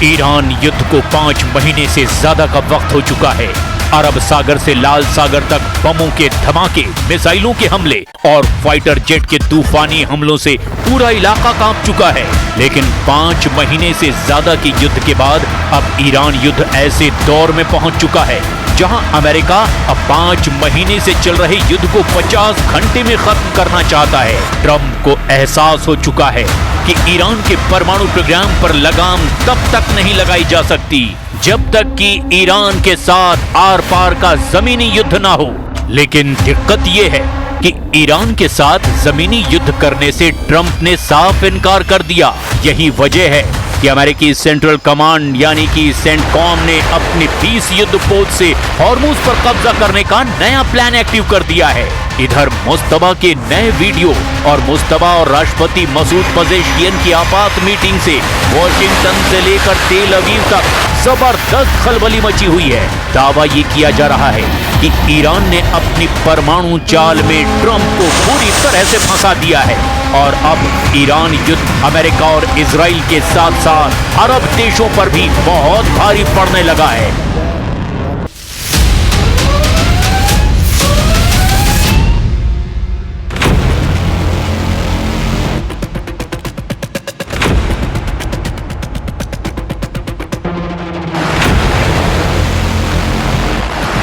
Iran युद्ध को 5 महीने से ज्यादा का वक्त हो चुका है। अरब सागर से लाल सागर तक बमों के धमाके, मिसाइलों के हमले और फाइटर जेट के तूफानी हमलों से पूरा इलाका कांप चुका है। लेकिन 5 महीने से ज्यादा के युद्ध के बाद अब ईरान युद्ध ऐसे दौर में पहुंच चुका है जहां अमेरिका अब 5 महीने से चल रहे युद्ध को 50 घंटे में खत्म करना चाहता है। ट्रंप को एहसास हो चुका है कि ईरान के परमाणु प्रोग्राम पर लगाम तब तक नहीं लगाई जा सकती जब तक कि ईरान के साथ आर पार का जमीनी युद्ध ना हो। लेकिन दिक्कत यह है कि ईरान के साथ जमीनी युद्ध करने से ट्रंप ने साफ इनकार कर दिया। यही वजह है कि अमेरिकी सेंट्रल कमांड यानी कि सेंटकॉम ने अपने 20 युद्ध पोत से हॉर्मुज पर कब्जा करने का नया प्लान एक्टिव कर दिया है। इधर मुस्तफा के नए वीडियो और मुस्तफा और राष्ट्रपति मसूद पजेश्कियन की आपात मीटिंग से वॉशिंगटन से लेकर तेल अवीव तक जबरदस्त खलबली मची हुई है। दावा ये किया जा रहा है कि ईरान ने अपनी परमाणु चाल में ट्रंप को पूरी तरह से फंसा दिया है और अब ईरान युद्ध अमेरिका और इजराइल के साथ साथ अरब देशों पर भी बहुत भारी पड़ने लगा है।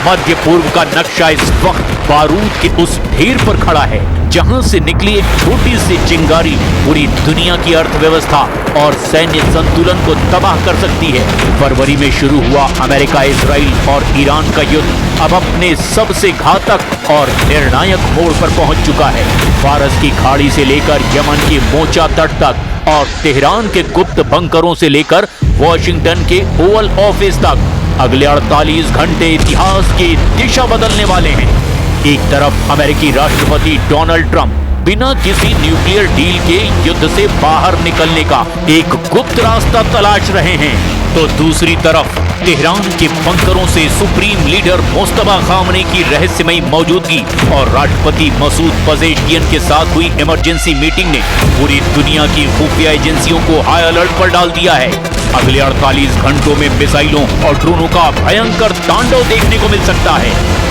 मध्य पूर्व का नक्शा इस वक्त बारूद के उस ढेर पर खड़ा है जहां से निकली एक छोटी सी चिंगारी पूरी दुनिया की अर्थव्यवस्था और सैन्य संतुलन को तबाह कर सकती है। फरवरी में शुरू हुआ अमेरिका, इजराइल और ईरान का युद्ध अब अपने सबसे घातक और निर्णायक मोड़ पर पहुंच चुका है। फारस की खाड़ी से लेकर यमन के मोचा तट तक और तेहरान के गुप्त बंकरों से लेकर वॉशिंगटन के ओवल ऑफिस तक अगले 48 घंटे इतिहास की दिशा बदलने वाले हैं। एक तरफ अमेरिकी राष्ट्रपति डोनाल्ड ट्रंप बिना किसी न्यूक्लियर डील के युद्ध से बाहर निकलने का एक गुप्त रास्ता तलाश रहे हैं, तो दूसरी तरफ तेहरान के बंकरों से सुप्रीम लीडर मुस्तफा खामनेई की रहस्यमयी मौजूदगी और राष्ट्रपति मसूद पजेश्कियन के साथ हुई इमरजेंसी मीटिंग ने पूरी दुनिया की खुफिया एजेंसियों को हाई अलर्ट पर डाल दिया है। अगले 48 घंटों में मिसाइलों और ड्रोनों का भयंकर तांडव देखने को मिल सकता है।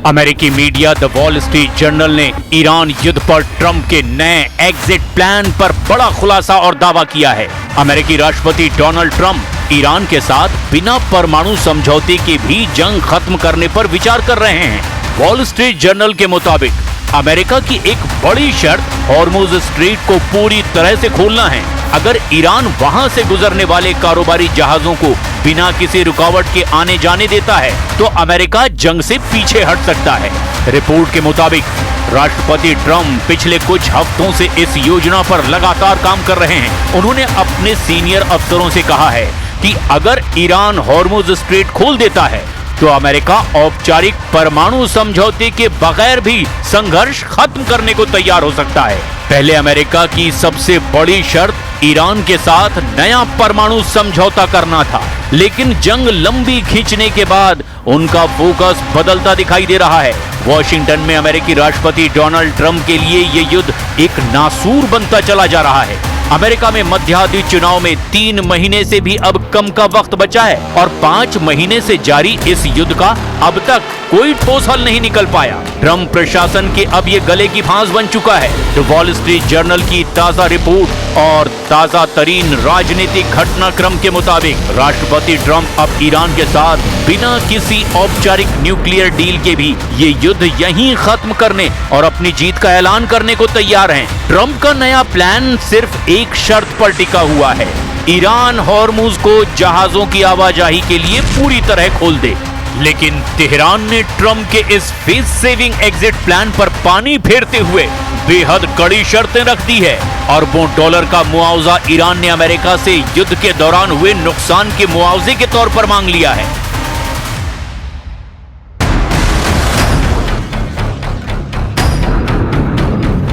अमेरिकी media the wall street journal ने ईरान युद्ध पर ट्रंप के नए एग्जिट प्लान पर बड़ा खुलासा और दावा किया है। अमेरिकी राष्ट्रपति डोनाल्ड ट्रंप ईरान के साथ बिना परमाणु समझौते के भी जंग खत्म करने पर विचार कर रहे हैं। वॉल स्ट्रीट जर्नल के मुताबिक अमेरिका की एक बड़ी शर्त हॉर्मुज स्ट्रेट को पूरी तरह से खोलना है। अगर ईरान वहां से गुजरने वाले कारोबारी जहाजों को बिना किसी रुकावट के आने जाने देता है तो अमेरिका जंग से पीछे हट सकता है। रिपोर्ट के मुताबिक राष्ट्रपति ट्रंप पिछले कुछ हफ्तों से इस योजना पर लगातार काम कर रहे हैं। उन्होंने अपने सीनियर अफसरों से कहा है कि अगर ईरान हॉर्मुज स्ट्रेट खोल देता है तो अमेरिका औपचारिक परमाणु समझौते के बगैर भी संघर्ष खत्म करने को तैयार हो सकता है। पहले अमेरिका की सबसे बड़ी शर्त ईरान के साथ नया परमाणु समझौता करना था, लेकिन जंग लंबी खींचने के बाद उनका फोकस बदलता दिखाई दे रहा है। वॉशिंगटन में अमेरिकी राष्ट्रपति डोनाल्ड ट्रंप के लिए ये युद्ध एक नासूर बनता चला जा रहा है। अमेरिका में मध्यावधि चुनाव में 3 महीने से भी अब कम का वक्त बचा है और 5 महीने से जारी इस युद्ध का अब तक कोई ठोस हल नहीं निकल पाया। ट्रंप प्रशासन के अब ये गले की फांस बन चुका है। द वॉल स्ट्रीट जर्नल की ताजा रिपोर्ट और ताजा तरीन राजनीतिक घटनाक्रम के मुताबिक राष्ट्रपति ट्रंप अब ईरान के साथ बिना किसी औपचारिक न्यूक्लियर डील के भी ये युद्ध यहीं खत्म करने और अपनी जीत का ऐलान करने को तैयार हैं। ट्रंप का नया प्लान सिर्फ एक शर्त पर टिका हुआ है, ईरान हॉर्मुज को जहाजों की आवाजाही के लिए पूरी तरह खोल दे। लेकिन तेहरान ने ट्रंप के इस फेस सेविंग एग्जिट प्लान पर पानी फेरते हुए बेहद कड़ी शर्तें रख दी है। अरबों डॉलर का मुआवजा ईरान ने अमेरिका से युद्ध के दौरान हुए नुकसान के मुआवजे के तौर पर मांग लिया है।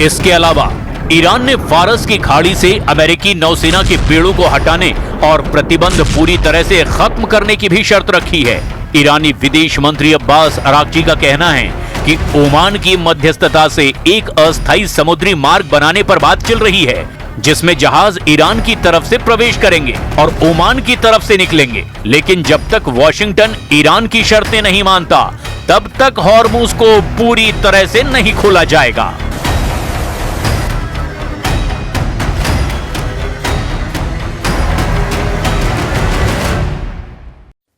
इसके अलावा ईरान ने फारस की खाड़ी से अमेरिकी नौसेना के बेड़ों को हटाने और प्रतिबंध पूरी तरह से खत्म करने की भी शर्त रखी है। ईरानी विदेश मंत्री अब्बास अराक्ची का कहना है कि ओमान की मध्यस्थता से एक अस्थायी समुद्री मार्ग बनाने पर बात चल रही है, जिसमें जहाज ईरान की तरफ से प्रवेश करेंगे और ओमान की तरफ से निकलेंगे। लेकिन जब तक वॉशिंगटन ईरान की शर्तें नहीं मानता, तब तक हॉर्मुज को पूरी तरह से नहीं खोला जाएगा।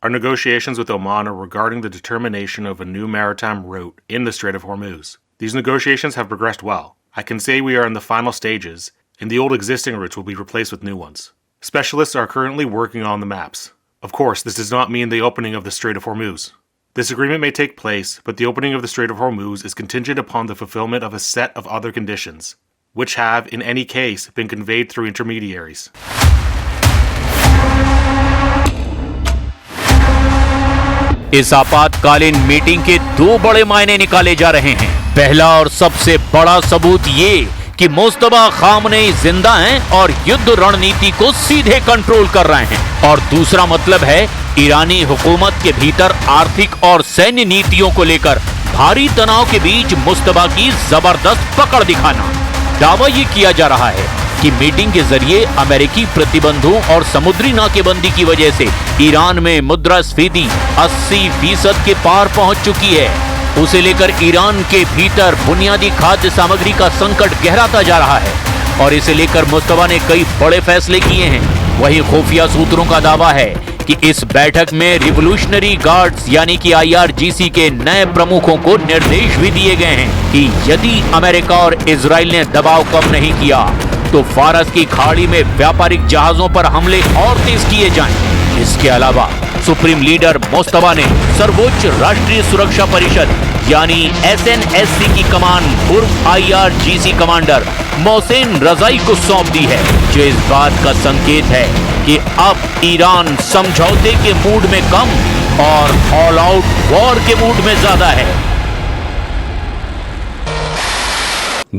Our negotiations with Oman are regarding the determination of a new maritime route in the Strait of Hormuz. These negotiations have progressed well. I can say we are in the final stages, and the old existing routes will be replaced with new ones. Specialists are currently working on the maps. Of course, this does not mean the opening of the Strait of Hormuz. This agreement may take place, but the opening of the Strait of Hormuz is contingent upon the fulfillment of a set of other conditions, which have, in any case, been conveyed through intermediaries. इस आपातकालीन meeting के दो बड़े मायने निकाले जा रहे हैं। पहला और सबसे बड़ा सबूत ये कि मुस्तफा खामनेई जिंदा हैं और युद्ध रणनीति को सीधे कंट्रोल कर रहे हैं, और दूसरा मतलब है ईरानी हुकूमत के भीतर आर्थिक और सैन्य नीतियों को लेकर भारी तनाव के बीच मुस्तफा की जबरदस्त पकड़ दिखाना। दावा ये किया जा रहा है कि मीटिंग के जरिए अमेरिकी प्रतिबंधों और समुद्री नाकेबंदी की वजह से ईरान में मुद्रास्फीति 80% के पार पहुंच चुकी है। उसे लेकर ईरान के भीतर बुनियादी खाद्य सामग्री का संकट गहराता जा रहा है और इसे लेकर मुस्तफा ने कई बड़े फैसले किए हैं। वहीं खुफिया सूत्रों का दावा है कि इस बैठक में रिवोल्यूशनरी गार्ड्स यानी कि IRGC के नए प्रमुखों को निर्देश भी दिए गए हैं कि यदि अमेरिका और इजराइल ने दबाव कम नहीं किया तो फारस की खाड़ी में व्यापारिक जहाजों पर हमले और तेज किए जाएं। इसके अलावा सुप्रीम लीडर मुस्तफा ने सर्वोच्च राष्ट्रीय सुरक्षा परिषद यानी SNSC की कमान पूर्व IRGC कमांडर मोहसेन रजाई को सौंप दी है, जो इस बात का संकेत है कि अब ईरान समझौते के मूड में कम और ऑल आउट वॉर के मूड में ज्यादा है।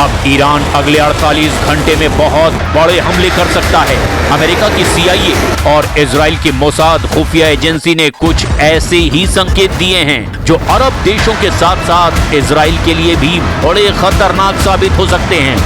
अब ईरान अगले 48 घंटे में बहुत बड़े हमले कर सकता है। अमेरिका की CIA और इजराइल की मोसाद खुफिया एजेंसी ने कुछ ऐसे ही संकेत दिए हैं जो अरब देशों के साथ साथ इजराइल के लिए भी बड़े खतरनाक साबित हो सकते हैं।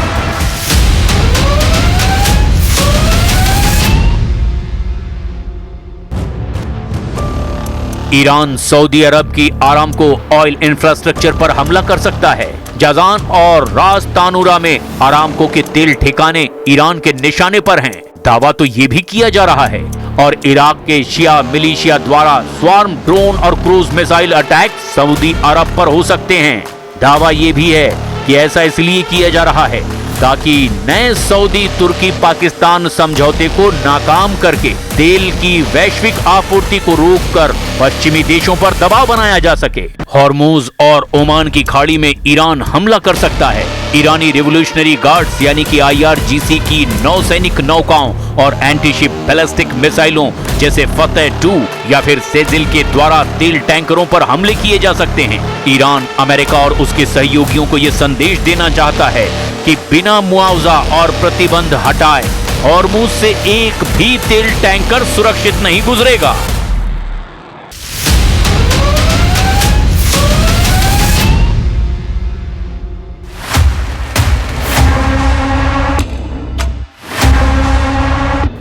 ईरान सऊदी अरब की आरामको ऑयल इंफ्रास्ट्रक्चर पर हमला कर सकता है। जाजान और रास तानूरा में आरामको के तेल ठिकाने ईरान के निशाने पर हैं। दावा तो ये भी किया जा रहा है और इराक के शिया मिलिशिया द्वारा स्वार्म ड्रोन और क्रूज मिसाइल अटैक सऊदी अरब पर हो सकते हैं। दावा ये भी है कि ऐसा इसलिए किया जा रहा है ताकि नए सऊदी तुर्की पाकिस्तान समझौते को नाकाम करके तेल की वैश्विक आपूर्ति को रोककर पश्चिमी देशों पर दबाव बनाया जा सके। हॉर्मुज और ओमान की खाड़ी में ईरान हमला कर सकता है। ईरानी रिवोल्यूशनरी गार्ड्स यानी कि IRGC की नौसैनिक नौकाओं और एंटीशिप बैलिस्टिक मिसाइलों जैसे फतेह 2 या फिर सेजिल के द्वारा तेल टैंकरों पर हमले किए जा सकते हैं। ईरान अमेरिका और उसके सहयोगियों को यह संदेश देना चाहता है कि बिना मुआवजा और प्रतिबंध हटाए हॉर्मुज से एक भी तेल टैंकर सुरक्षित नहीं गुजरेगा।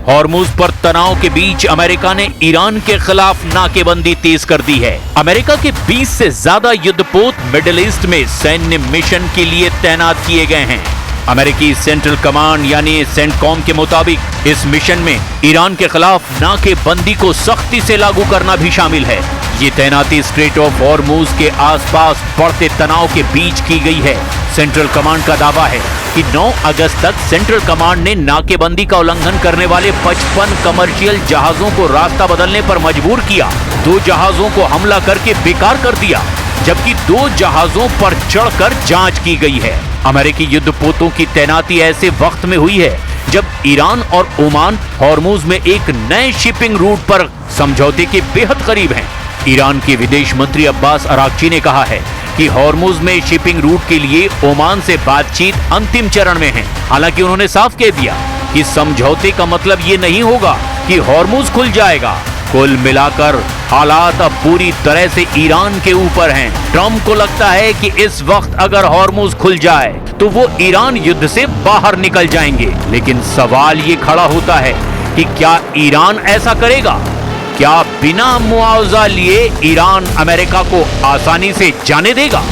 हॉर्मुज पर तनाव के बीच अमेरिका ने ईरान के खिलाफ नाकेबंदी तेज कर दी है। अमेरिका के 20 से ज्यादा युद्धपोत मिडिल ईस्ट में सैन्य मिशन के लिए तैनात किए गए हैं। अमेरिकी सेंट्रल कमांड यानी सेंटकॉम के मुताबिक इस मिशन में ईरान के खिलाफ नाकेबंदी को सख्ती से लागू करना भी शामिल है। ये तैनाती स्ट्रेट ऑफ हॉर्मुज के आसपास बढ़ते तनाव के बीच की गई है। सेंट्रल कमांड का दावा है कि 9 अगस्त तक सेंट्रल कमांड ने नाकेबंदी का उल्लंघन करने वाले 55 कमर्शियल जहाजों को रास्ता बदलने पर मजबूर किया। 2 जहाजों को हमला करके बेकार कर दिया, जबकि 2 जहाजों पर चढ़कर जांच की गई है। अमेरिकी युद्धपोतों की तैनाती ऐसे वक्त में हुई है जब ईरान और ओमान हॉर्मुज में एक नए शिपिंग रूट पर समझौते के बेहद करीब हैं। ईरान के विदेश मंत्री अब्बास अराक्ची ने कहा है कि हॉर्मुज में शिपिंग रूट के लिए ओमान से बातचीत अंतिम चरण में है। हालांकि उन्होंने साफ कह दिया कि समझौते का मतलब ये नहीं होगा कि हॉर्मुज खुल जाएगा। कुल मिलाकर हालात अब पूरी तरह से ईरान के ऊपर हैं। ट्रंप को लगता है कि इस वक्त अगर हॉर्मुज खुल जाए तो वो ईरान युद्ध से बाहर निकल जाएंगे। लेकिन सवाल ये खड़ा होता है कि क्या ईरान ऐसा करेगा? क्या बिना मुआवजा लिए ईरान अमेरिका को आसानी से जाने देगा?